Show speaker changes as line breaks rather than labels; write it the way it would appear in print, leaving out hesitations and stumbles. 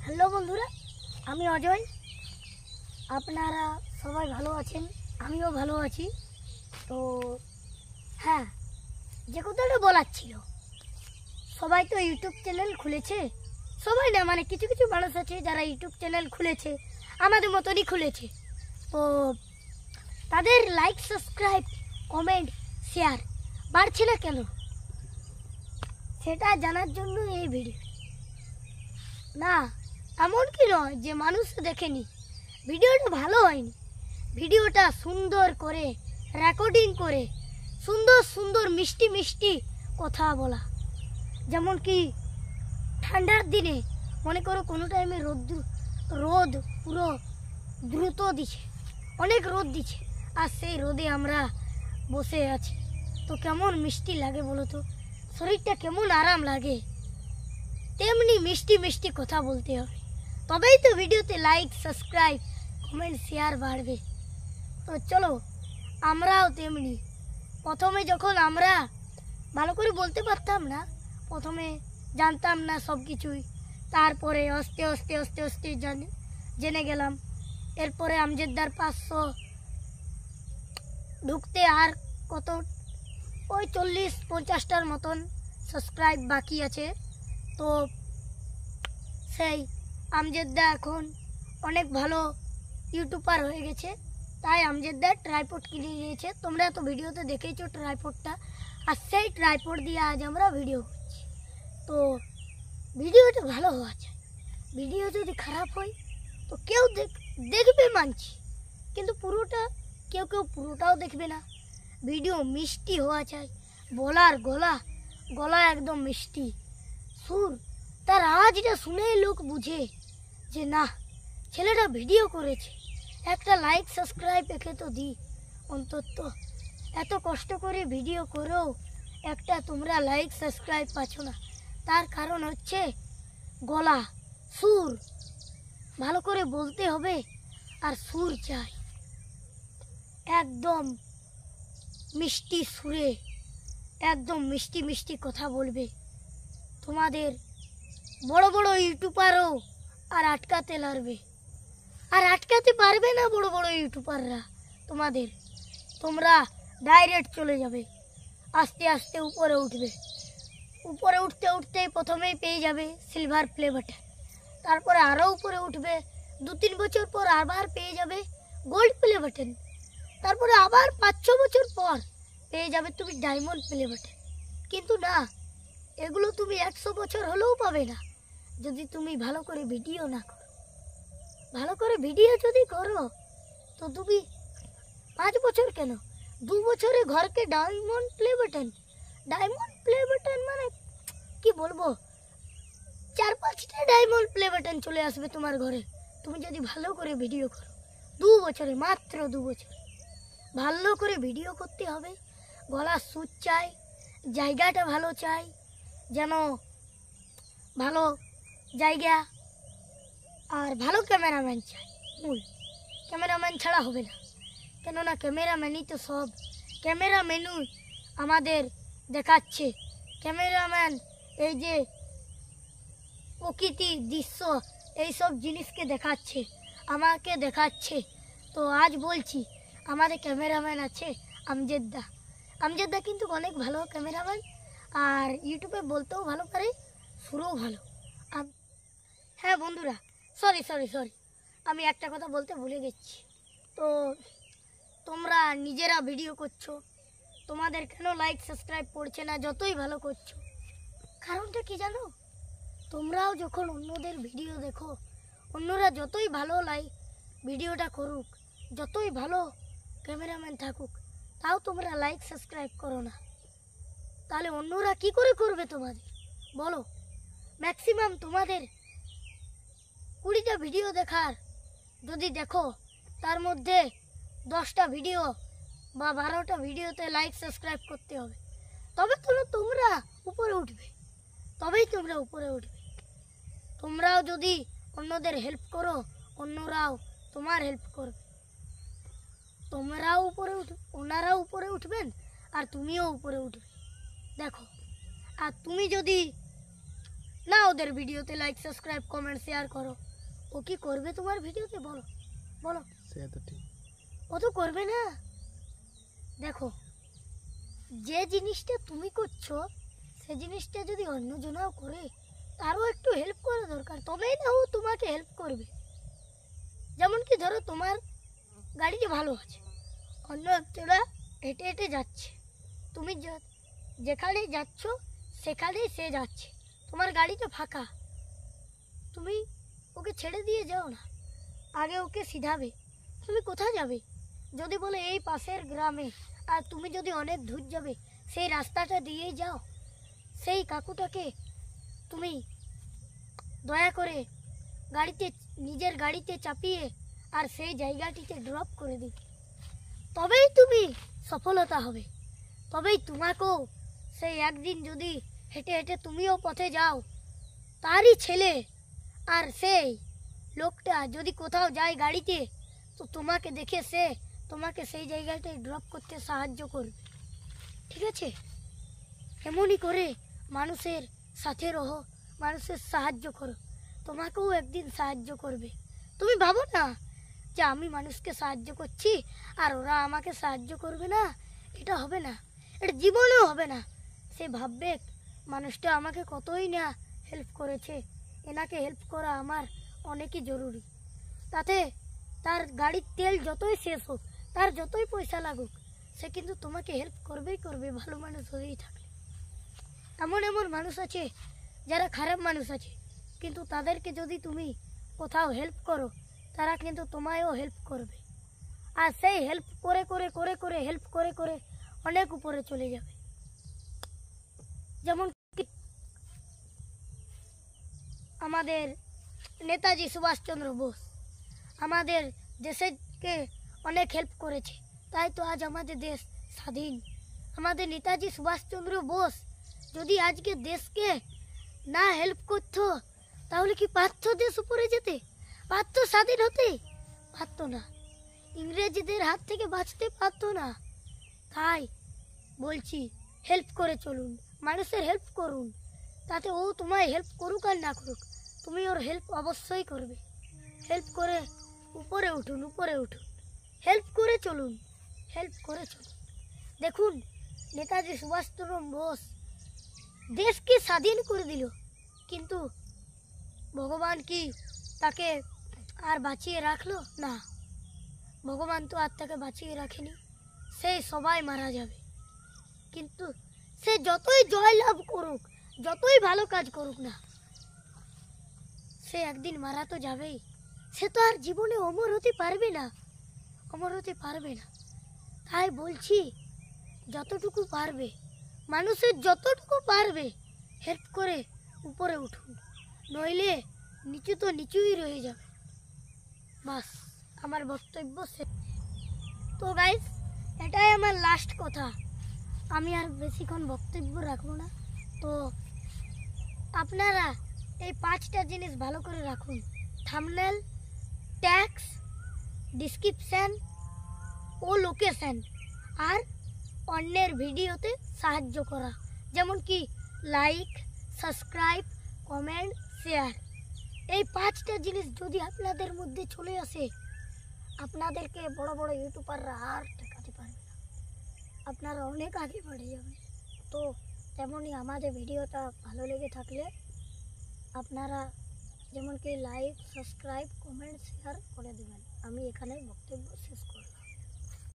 Hello বন্ধুরা, আমি অজয়। আপনারা সবাই ভালো আছেন, আমিও ভালো আছি। তো হ্যাঁ, যে কথাটা বলার ছিল, সবাই তো ইউটিউব চ্যানেল খুলেছে। সবাই না, মানে কিছু কিছু মানুষ আছে যারা ইউটিউব চ্যানেল খুলেছে, আমাদের মতনই খুলেছে। তো তাদের লাইক, সাবস্ক্রাইব, কমেন্ট, শেয়ার বাড়ছে না কেন, সেটা জানার জন্য এই ভিডিও। না, এমন কি নয় যে মানুষ দেখেনি, ভিডিওটা ভালো হয়নি, ভিডিওটা সুন্দর করে রেকর্ডিং করে সুন্দর সুন্দর মিষ্টি মিষ্টি কথা বলা। যেমন কি ঠান্ডার দিনে মনে করো কোনো টাইমে রোদ পুরো দ্রুত দিচ্ছে, অনেক রোদ দিচ্ছে, আর সেই রোদে আমরা বসে আছি, তো কেমন মিষ্টি লাগে বলো তো, শরীরটা কেমন আরাম লাগে। তেমনি মিষ্টি মিষ্টি কথা বলতে হবে, তবেই তো ভিডিওতে লাইক, সাবস্ক্রাইব, কমেন্ট, শেয়ার বাড়বে। তো চলো আমরাও তেমনি, প্রথমে যখন আমরা ভালো করে বলতে পারতাম না, প্রথমে জানতাম না সব কিছুই, তারপরে আস্তে আস্তে আস্তে আস্তে জেনে গেলাম। এরপরে আমজেদ্দার 500 ঢুকতে আর কত, ওই 40-50টার মতন সাবস্ক্রাইব বাকি আছে। তো সেই আমজেদ্দা এখন অনেক ভালো ইউটিউবার হয়ে গেছে, তাই আমজেদ্দার ট্রাইপড কিনে নিয়েছে। তোমরা তো ভিডিওতে দেখেইছো ট্রাইপডটা, আর সেই ট্রাইপড দিয়ে আজ আমরা ভিডিও করছি। তো ভিডিওটা ভালো হওয়া চাই, ভিডিও যদি খারাপ হয় তো কেউ দেখবে মানছি, কিন্তু কেউ পুরোটাও দেখবে না। ভিডিও মিষ্টি হওয়া চাই, বলার গলা একদম মিষ্টি, সুর তার আওয়াজটা শুনেই লোক বুঝে যে না, ছেলেটা ভিডিও করেছে। একটা লাইক, সাবস্ক্রাইব একে তো দিই অন্তত, এত কষ্ট করে ভিডিও করেও একটা তোমরা লাইক, সাবস্ক্রাইব পাচ্ছ না। তার কারণ হচ্ছে গলা, সুর ভালো করে বলতে হবে, আর সুর চাই একদম মিষ্টি সুরে, একদম মিষ্টি মিষ্টি কথা বলবে। তোমাদের বড় বড় ইউটিউবারও আর আটকাতে পারবে না। বড় বড় ইউটিউবাররা তোমরা ডাইরেক্ট চলে যাবে, আস্তে আস্তে উপরে উঠবে। উপরে উঠতে উঠতে প্রথমেই পেয়ে যাবে সিলভার প্লে বাটন, তারপরে আরও উপরে উঠবে, 2-3 বছর পর আবার পেয়ে যাবে গোল্ড প্লে বাটন, তারপরে আবার 5-6 বছর পর পেয়ে যাবে তুমি ডায়মন্ড প্লে বাটন। কিন্তু না, এগুলো তুমি 100 বছর হলেও পাবে না যদি তুমি ভালো করে ভিডিও না করো। ভালো করে ভিডিও যদি করো তো তুমি 5 বছর কেন, 2 বছরে ঘরকে ডায়মন্ড প্লে বাটন মানে কি বলবো, 4-5টা ডায়মন্ড প্লে বাটন চলে আসবে তোমার ঘরে, তুমি যদি ভালো করে ভিডিও করো। 2 বছরে, মাত্র 2 বছর ভালো করে ভিডিও করতে হবে। গলার সুর চাই, জায়গাটা ভালো চাই, যেন ভালো জায়গা, আর ভালো ক্যামেরাম্যান চাই। ক্যামেরাম্যান ছাড়া হবে না, কেননা ক্যামেরাম্যানই তো সব। ক্যামেরাম্যানই আমাদের দেখাচ্ছে, ক্যামেরাম্যান এই যে প্রকৃতি দৃশ্য এইসব জিনিসকে দেখাচ্ছে, আমাকে দেখাচ্ছে। তো আজ বলছি, আমাদের ক্যামেরাম্যান আছে আমজেদ্দা কিন্তু অনেক ভালো ক্যামেরাম্যান, আর ইউটিউবে বলতেও ভালো পারে, সুরও ভালো। হ্যাঁ বন্ধুরা, সরি, আমি একটা কথা বলতে ভুলে গেছি। তো তোমরা নিজেরা ভিডিও করছো, তোমাদের কেন লাইক, সাবস্ক্রাইব পড়ছে না যতই ভালো করছো? কারণটা কি জানো? তোমরাও যখন অন্যদের ভিডিও দেখো, অন্যরা যতই ভালো ভিডিওটা করুক, যতই ভালো ক্যামেরাম্যান থাকুক, তাও তোমরা লাইক, সাবস্ক্রাইব করো না, তাহলে অন্যরা কি করে করবে তোমাদের বলো? ম্যাক্সিমাম তোমাদের 20টা ভিডিও দেখার যদি দেখো, তার মধ্যে 10টা ভিডিও বা 12টা ভিডিওতে লাইক, সাবস্ক্রাইব করতে হবে, তবে তোমরা উপরে উঠবে, তোমরাও যদি অন্যদের হেল্প করো, অন্যরাও তোমার হেল্প করবে, ওনারাও উপরে উঠবেন, আর তুমিও উপরে উঠবে। দেখো, আর তুমি যদি না ওদের ভিডিওতে লাইক সাবস্ক্রাইব কমেন্ট শেয়ার করো, ও কি করবে তোমার ভিডিওতে? বলো বলো,
সে তো ঠিক,
ও তো করবে না। দেখো, যে জিনিসটা তুমি করছো সে জিনিসটা যদি অন্যজনাও করে, তারও একটু হেল্প করা দরকার, তবেই না ও তোমাকে হেল্প করবে। যেমন কি ধরো তোমার গাড়িটি ভালো আছে, অন্য একজনা হেঁটে হেঁটে যাচ্ছে, তুমি যেখানে যাচ্ছ সেখানেই সে যাচ্ছে, তোমার গাড়িটা ফাঁকা, তুমি ওকে ছেড়ে দিয়ে যাও না, আগে ওকে সিধাবে। তুমি কোথায় যাবে? যদি বলে এই পাশের গ্রামে, আর তুমি যদি অনেক দূর যাবে, সেই রাস্তাটা দিয়েই যাও। সেই কাকুটাকে তুমি দয়া করে গাড়িতে, নিজের গাড়িতে চাপিয়ে আর সেই জায়গাটিতে ড্রপ করে দিবে, তবেই তুমি সফলতা হবে। তবেই তোমাকেও সেই একদিন যদি হেঁটে হেঁটে তুমিও পথে যাও, তারই ছেলে আর সেই লোকটা যদি কোথাও যায় গাড়িতে, তো তোমাকে দেখে সে তোমাকে সেই জায়গাটায় ড্রপ করতে সাহায্য করবে। ঠিক আছে? এমনই করে মানুষের সাথে রহো, মানুষের সাহায্য করো, তোমাকেও একদিন সাহায্য করবে। তুমি ভাবো না যে আমি মানুষকে সাহায্য করছি আর ওরা আমাকে সাহায্য করবে না, এটা হবে না, এটা জীবনেও হবে না। সে ভাববে মানুষটা আমাকে কতই না হেল্প করেছে, এনাকে হেল্প করা আমার অনেকই জরুরি। তাতে তার গাড়ির তেল যতই শেষ হোক, তার যতই পয়সা লাগুক, সে কিন্তু তোমাকে হেল্প করবেই করবে, ভালো মানুষ হয়েই থাকলে। এমন এমন মানুষ আছে যারা খারাপ মানুষ আছে, কিন্তু তাদেরকে যদি তুমি কোথাও হেল্প করো, তারা কিন্তু তোমায়ও হেল্প করবে, আর সেই হেল্প করে করে করে করে হেল্প করে করে অনেক উপরে চলে যাবে। যেমন আমাদের নেতাজি সুভাষচন্দ্র বোস আমাদের দেশকে অনেক হেল্প করেছে, তাই তো আজ আমাদের দেশ স্বাধীন। আমাদের নেতাজি সুভাষচন্দ্র বোস যদি আজকে দেশকে না হেল্প করতো, তাহলে কি পারত দেশ উপরে যেতে? পারত স্বাধীন হতে? পারত না। ইংরেজদের হাত থেকে বাঁচতে পারত না। তাই বলছি, হেল্প করে চলুন, মানুষের হেল্প করুন, তাতে ও তোমায় হেল্প করুক আর না করুক, তুমি ওর হেল্প অবশ্যই করবে। হেল্প করে উপরে উঠুন, উপরে উঠুন, হেল্প করে চলুন, হেল্প করে চলুন। দেখুন, নেতাজি সুভাষচন্দ্র বোস দেশকে স্বাধীন করে দিল, কিন্তু ভগবান কি তাকে আর বাঁচিয়ে রাখলো? না, ভগবান তো আর তাকে বাঁচিয়ে রাখেনি, সেই সবাই মারা যাবে। কিন্তু সে যতই জয় লাভ করুক, যতই ভালো কাজ করুক না, সে একদিন মারা তো যাবেই। সে তো আর জীবনে অমর হতে পারবে না, অমর হতে পারবে না। তাই বলছি, যতটুকু পারবে, মানুষের যতটুকু পারবে হেল্প করে উপরে উঠুন, নইলে নিচু তো নিচুই রয়ে যাবে। বাস, আমার বক্তব্য শেষ। তো গাইস, এটাই আমার লাস্ট কথা, আমি আর বেশিক্ষণ বক্তব্য রাখবো না। তো আপনারা এই 5টা জিনিস ভালো করে রাখুন: থাম্বনেল, ট্যাক্স, ডিসক্রিপশন ও লোকেশন, আর অন্যের ভিডিওতে সাহায্য করা, যেমন কি লাইক, সাবস্ক্রাইব, কমেন্ট, শেয়ার। এই 5টা জিনিস যদি আপনাদের মধ্যে চলে আসে, আপনাদেরকে বড় বড় ইউটিউবাররা আর ঠেকাতে পারবে না, আপনারা অনেক আগে বেড়ে যাবেন। তো তেমনই আমাদের ভিডিওটা ভালো লেগে থাকলে আপনারা যেমন কি লাইক, সাবস্ক্রাইব, কমেন্ট, শেয়ার করে দেবেন। আমি এখানেই বক্তব্য শেষ করলাম।